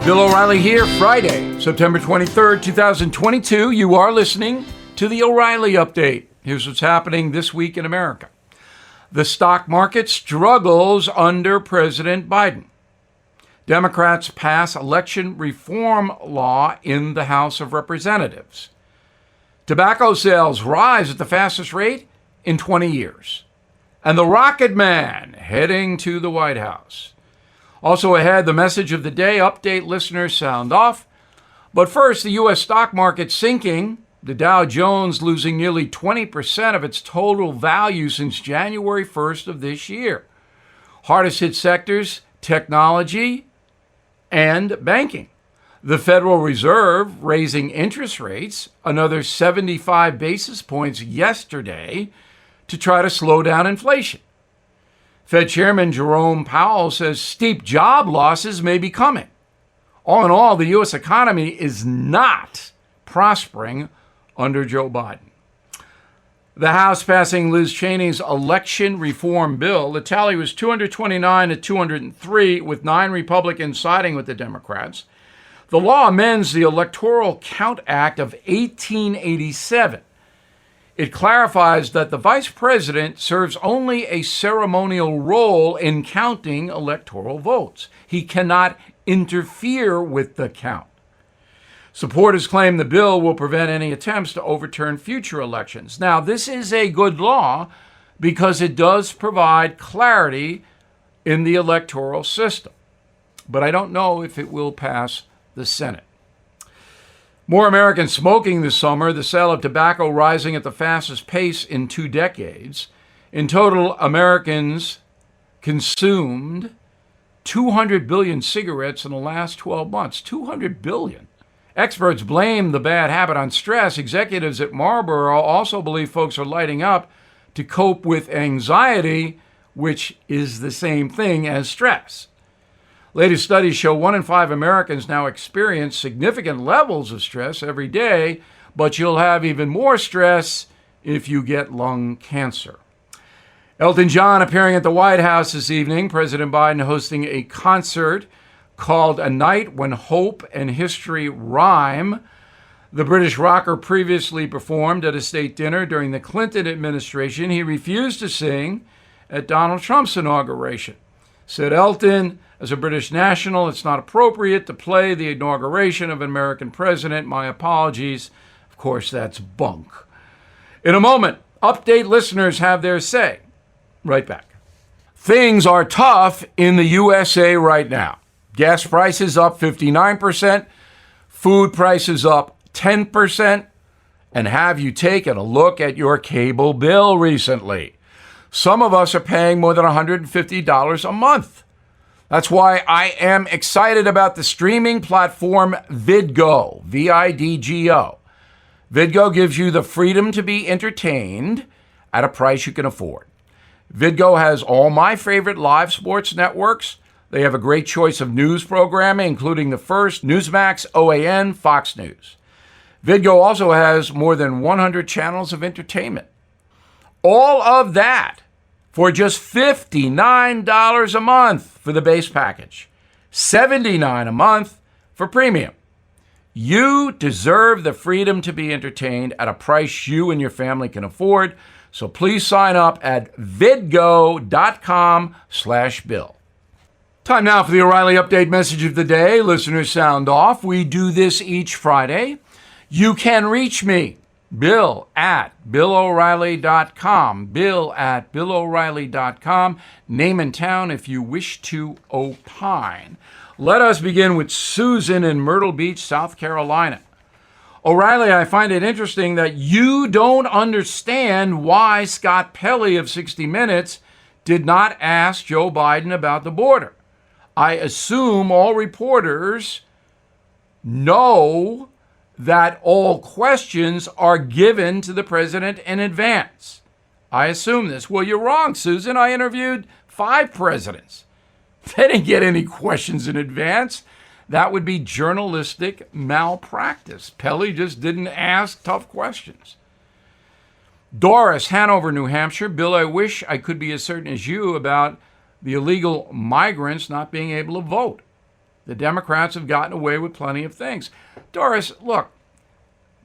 Bill O'Reilly here, Friday, September 23rd, 2022. You are listening to the O'Reilly Update. Here's what's happening this week in America. The stock market struggles under President Biden. Democrats pass election reform law in the House of Representatives. Tobacco sales rise at the fastest rate in 20 years. And the Rocket Man heading to the White House. Also ahead, the message of the day, update listeners sound off. But first, the U.S. stock market sinking, the Dow Jones losing nearly 20% of its total value since January 1st of this year. Hardest hit sectors, technology and banking. The Federal Reserve raising interest rates another 75 basis points yesterday to try to slow down inflation. Fed Chairman Jerome Powell says steep job losses may be coming. All in all, the U.S. economy is not prospering under Joe Biden. The House passing Liz Cheney's election reform bill. The tally was 229 to 203, with 9 Republicans siding with the Democrats. The law amends the Electoral Count Act of 1887. It clarifies that the vice president serves only a ceremonial role in counting electoral votes. He cannot interfere with the count. Supporters claim the bill will prevent any attempts to overturn future elections. Now, this is a good law because it does provide clarity in the electoral system. But I don't know if it will pass the Senate. More Americans smoking this summer, the sale of tobacco rising at the fastest pace in 2 decades. In total, Americans consumed 200 billion cigarettes in the last 12 months. 200 billion. Experts blame the bad habit on stress. Executives at Marlboro also believe folks are lighting up to cope with anxiety, which is the same thing as stress. Latest studies show 1 in 5 Americans now experience significant levels of stress every day, but you'll have even more stress if you get lung cancer. Elton John appearing at the White House this evening. President Biden hosting a concert called A Night When Hope and History Rhyme. The British rocker previously performed at a state dinner during the Clinton administration. He refused to sing at Donald Trump's inauguration. Said Elton, as a British national, it's not appropriate to play the inauguration of an American president. My apologies. Of course, that's bunk. In a moment, update listeners have their say. Right back. Things are tough in the USA right now. Gas prices up 59%, food prices up 10%, and have you taken a look at your cable bill recently? Some of us are paying more than $150 a month. That's why I am excited about the streaming platform Vidgo, V-I-D-G-O. Vidgo gives you the freedom to be entertained at a price you can afford. Vidgo has all my favorite live sports networks. They have a great choice of news programming, including The First, Newsmax, OAN, Fox News. Vidgo also has more than 100 channels of entertainment. All of that for just $59 a month for the base package, $79 a month for premium. You deserve the freedom to be entertained at a price you and your family can afford. So please sign up at vidgo.com/bill. Time now for the O'Reilly Update message of the day. Listeners sound off. We do this each Friday. You can reach me, Bill at BillO'Reilly.com. Bill at BillO'Reilly.com. Name and town if you wish to opine. Let us begin with Susan in Myrtle Beach, South Carolina. O'Reilly, I find it interesting that you don't understand why Scott Pelley of 60 Minutes did not ask Joe Biden about the border. I assume all reporters know that all questions are given to the president in advance. I assume this. Well, you're wrong, Susan. I interviewed 5 presidents. They didn't get any questions in advance. That would be journalistic malpractice. Pelley just didn't ask tough questions. Doris, Hanover, New Hampshire. Bill, I wish I could be as certain as you about the illegal migrants not being able to vote. The Democrats have gotten away with plenty of things. Doris, look,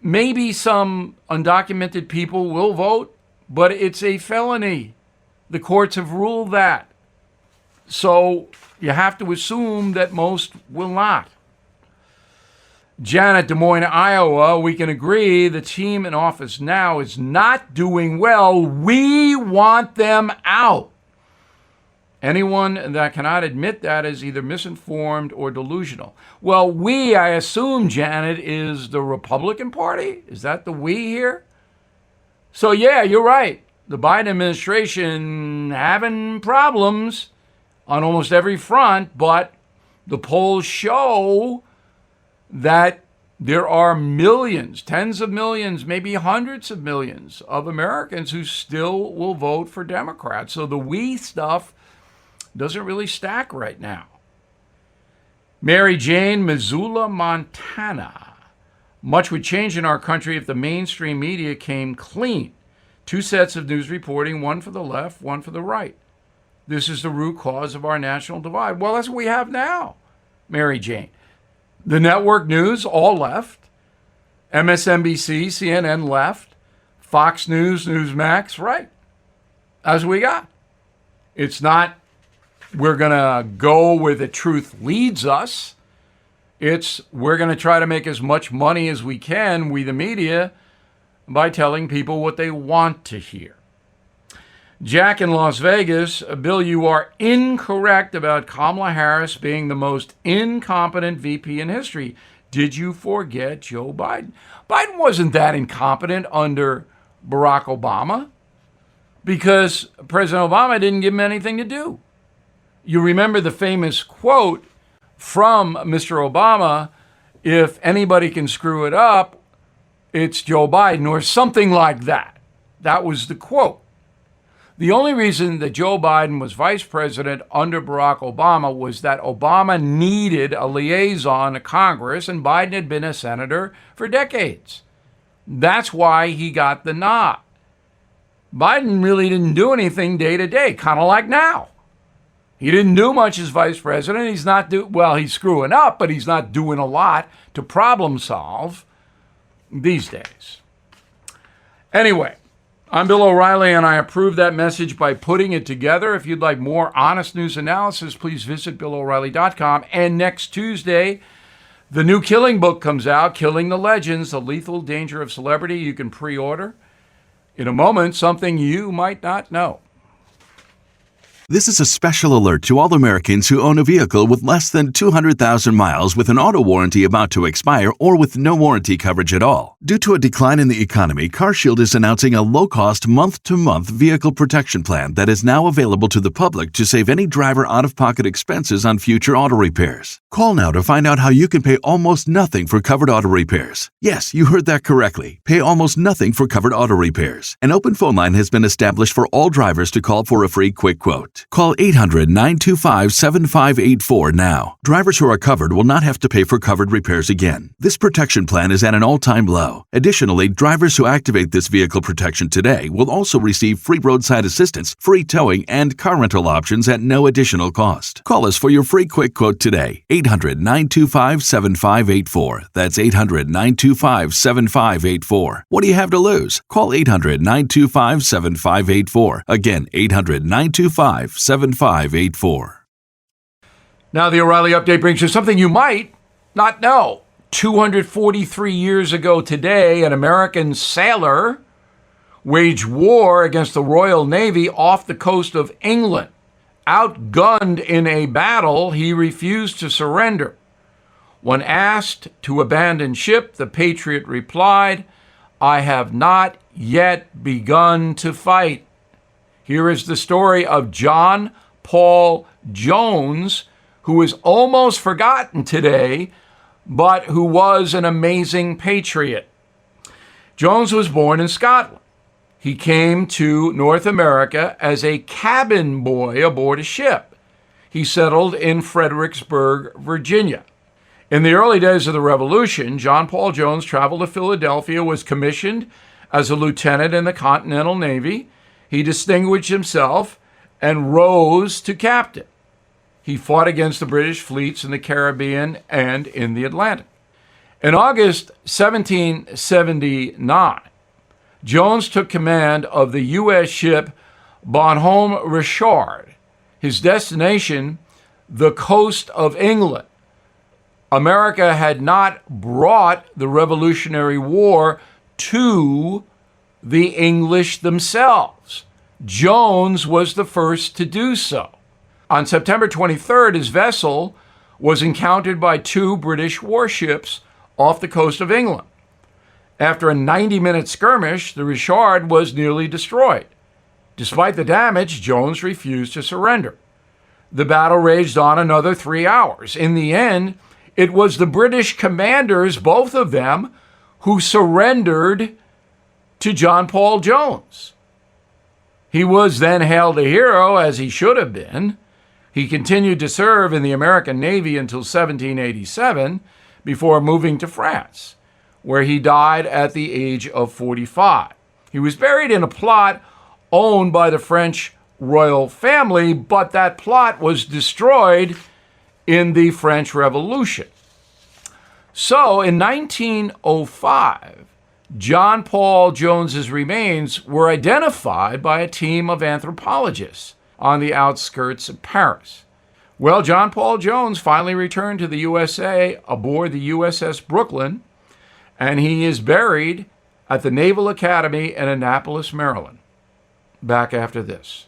maybe some undocumented people will vote, but it's a felony. The courts have ruled that. So you have to assume that most will not. Janet, Des Moines, Iowa, we can agree the team in office now is not doing well. We want them out. Anyone that cannot admit that is either misinformed or delusional. Well, we, I assume, Janet, is the Republican Party? Is that the we here? So, yeah, you're right. The Biden administration having problems on almost every front, but the polls show that there are millions, tens of millions, maybe hundreds of millions of Americans who still will vote for Democrats. So the we stuff doesn't really stack right now. Mary Jane, Missoula, Montana. Much would change in our country if the mainstream media came clean. Two sets of news reporting, one for the left, one for the right. This is the root cause of our national divide. Well, that's what we have now, Mary Jane. The network news, all left. MSNBC, CNN, left. Fox News, Newsmax, right. That's what we got. It's not we're going to go where the truth leads us. It's we're going to try to make as much money as we can, we the media, by telling people what they want to hear. Jack in Las Vegas, Bill, you are incorrect about Kamala Harris being the most incompetent VP in history. Did you forget Joe Biden? Biden wasn't that incompetent under Barack Obama because President Obama didn't give him anything to do. You remember the famous quote from Mr. Obama, if anybody can screw it up, it's Joe Biden, or something like that. That was the quote. The only reason that Joe Biden was vice president under Barack Obama was that Obama needed a liaison to Congress, and Biden had been a senator for decades. That's why he got the nod. Biden really didn't do anything day to day, kind of like now. He didn't do much as vice president. He's screwing up, but he's not doing a lot to problem solve these days. Anyway, I'm Bill O'Reilly, and I approve that message by putting it together. If you'd like more honest news analysis, please visit BillO'Reilly.com. And next Tuesday, the new Killing book comes out, Killing the Legends, The Lethal Danger of Celebrity. You can pre-order. In a moment, something you might not know. This is a special alert to all Americans who own a vehicle with less than 200,000 miles with an auto warranty about to expire or with no warranty coverage at all. Due to a decline in the economy, CarShield is announcing a low-cost month-to-month vehicle protection plan that is now available to the public to save any driver out-of-pocket expenses on future auto repairs. Call now to find out how you can pay almost nothing for covered auto repairs. Yes, you heard that correctly. Pay almost nothing for covered auto repairs. An open phone line has been established for all drivers to call for a free quick quote. Call 800-925-7584 now. Drivers who are covered will not have to pay for covered repairs again. This protection plan is at an all-time low. Additionally, drivers who activate this vehicle protection today will also receive free roadside assistance, free towing, and car rental options at no additional cost. Call us for your free quick quote today. 800-925-7584. That's 800-925-7584. What do you have to lose? Call 800-925-7584. Again, 800-925-7584. Now, the O'Reilly Update brings you something you might not know. 243 years ago today, an American sailor waged war against the Royal Navy off the coast of England. Outgunned in a battle, he refused to surrender. When asked to abandon ship, the patriot replied, "I have not yet begun to fight." Here is the story of John Paul Jones, who is almost forgotten today, but who was an amazing patriot. Jones was born in Scotland. He came to North America as a cabin boy aboard a ship. He settled in Fredericksburg, Virginia. In the early days of the Revolution, John Paul Jones traveled to Philadelphia, was commissioned as a lieutenant in the Continental Navy. He distinguished himself and rose to captain. He fought against the British fleets in the Caribbean and in the Atlantic. In August 1779, Jones took command of the U.S. ship Bonhomme Richard. His destination, the coast of England. America had not brought the Revolutionary War to the English themselves. Jones was the first to do so. On September 23rd, his vessel was encountered by 2 British warships off the coast of England. After a 90-minute skirmish, the Richard was nearly destroyed. Despite the damage, Jones refused to surrender. The battle raged on another 3 hours. In the end, it was the British commanders, both of them, who surrendered to John Paul Jones. He was then hailed a hero, as he should have been. He continued to serve in the American Navy until 1787 before moving to France, where he died at the age of 45. He was buried in a plot owned by the French royal family, but that plot was destroyed in the French Revolution. So in 1905, John Paul Jones's remains were identified by a team of anthropologists on the outskirts of Paris. Well, John Paul Jones finally returned to the USA aboard the USS Brooklyn, and he is buried at the Naval Academy in Annapolis, Maryland. Back after this.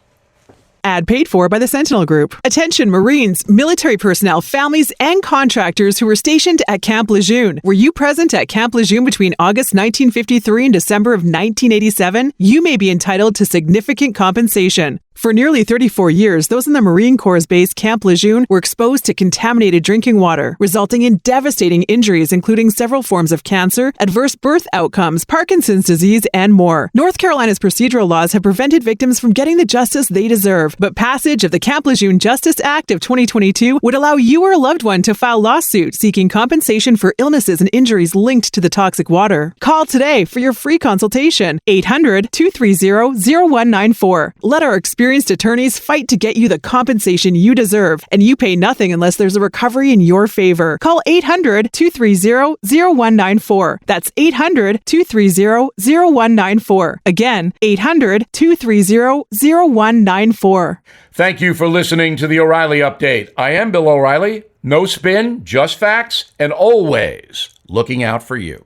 Ad paid for by the Sentinel Group. Attention Marines, military personnel, families, and contractors who were stationed at Camp Lejeune. Were you present at Camp Lejeune between August 1953 and December of 1987? You may be entitled to significant compensation. For nearly 34 years, those in the Marine Corps' base Camp Lejeune were exposed to contaminated drinking water, resulting in devastating injuries, including several forms of cancer, adverse birth outcomes, Parkinson's disease, and more. North Carolina's procedural laws have prevented victims from getting the justice they deserve, but passage of the Camp Lejeune Justice Act of 2022 would allow you or a loved one to file lawsuits seeking compensation for illnesses and injuries linked to the toxic water. Call today for your free consultation. 800-230-0194. Let our experienced attorneys fight to get you the compensation you deserve, and you pay nothing unless there's a recovery in your favor. Call 800-230-0194. That's 800-230-0194. Again, 800-230-0194. Thank you for listening to the O'Reilly Update. I am Bill O'Reilly. No spin, just facts, and always looking out for you.